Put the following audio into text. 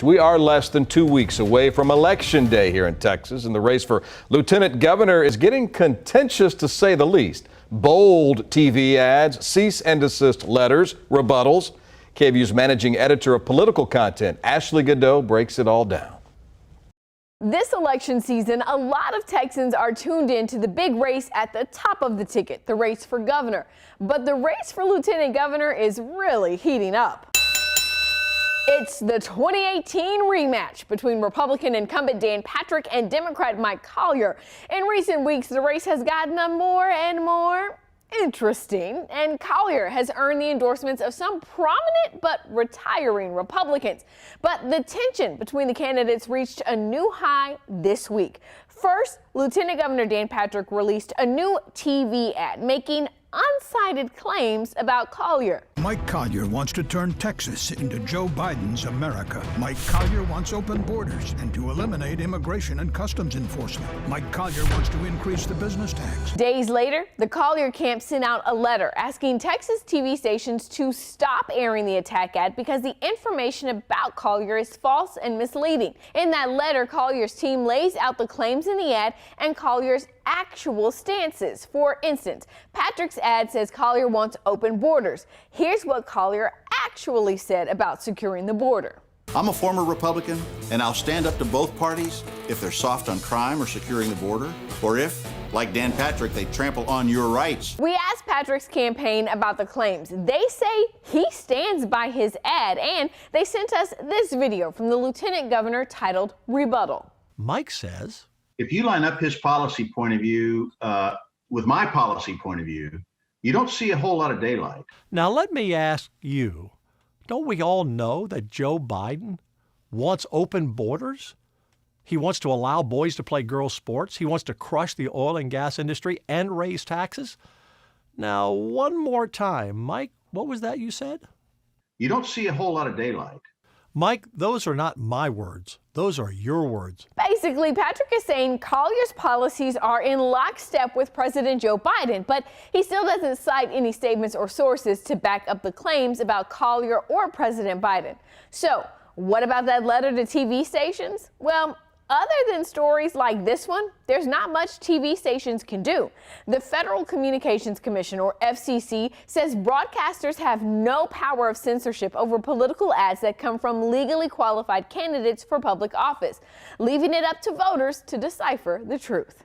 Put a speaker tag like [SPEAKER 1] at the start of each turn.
[SPEAKER 1] We are less than 2 weeks away from Election Day here in Texas, and the race for Lieutenant Governor is getting contentious to say the least. Bold TV ads, cease and desist letters, rebuttals. KVUE's managing editor of political content, Ashley Godot, breaks it all down.
[SPEAKER 2] This election season, a lot of Texans are tuned in to the big race at the top of the ticket, the race for governor. But the race for lieutenant governor is really heating up. It's the 2018 rematch between Republican incumbent Dan Patrick and Democrat Mike Collier. In recent weeks, the race has gotten more and more interesting, and Collier has earned the endorsements of some prominent but retiring Republicans. But the tension between the candidates reached a new high this week. First, Lieutenant Governor Dan Patrick released a new TV ad making unsighted claims about Collier.
[SPEAKER 3] Mike Collier wants to turn Texas into Joe Biden's America. Mike Collier wants open borders and to eliminate immigration and customs enforcement. Mike Collier wants to increase the business tax.
[SPEAKER 2] Days later, the Collier camp sent out a letter asking Texas TV stations to stop airing the attack ad because the information about Collier is false and misleading. In that letter, Collier's team lays out the claims in the ad and Collier's actual stances. For instance, Patrick's ad says Collier wants open borders. Here's what Collier actually said about securing the border.
[SPEAKER 4] I'm a former Republican, and I'll stand up to both parties if they're soft on crime or securing the border, or if, like Dan Patrick, they trample on your rights.
[SPEAKER 2] We asked Patrick's campaign about the claims. They say he stands by his ad, and they sent us this video from the lieutenant governor titled Rebuttal.
[SPEAKER 5] Mike says,
[SPEAKER 6] if you line up his policy point of view with my policy point of view, you don't see a whole lot of daylight.
[SPEAKER 5] now let me ask you, don't we all know that Joe Biden wants open borders? He wants to allow boys to play girls' sports. He wants to crush the oil and gas industry and raise taxes. Now, one more time, Mike, what was that you said?
[SPEAKER 6] You don't see a whole lot of daylight.
[SPEAKER 5] Mike, those are not my words. Those are your words.
[SPEAKER 2] Basically, Patrick is saying Collier's policies are in lockstep with President Joe Biden, but he still doesn't cite any statements or sources to back up the claims about Collier or President Biden. So, what about that letter to TV stations? Well, other than stories like this one, there's not much TV stations can do. The Federal Communications Commission, or FCC, says broadcasters have no power of censorship over political ads that come from legally qualified candidates for public office, leaving it up to voters to decipher the truth.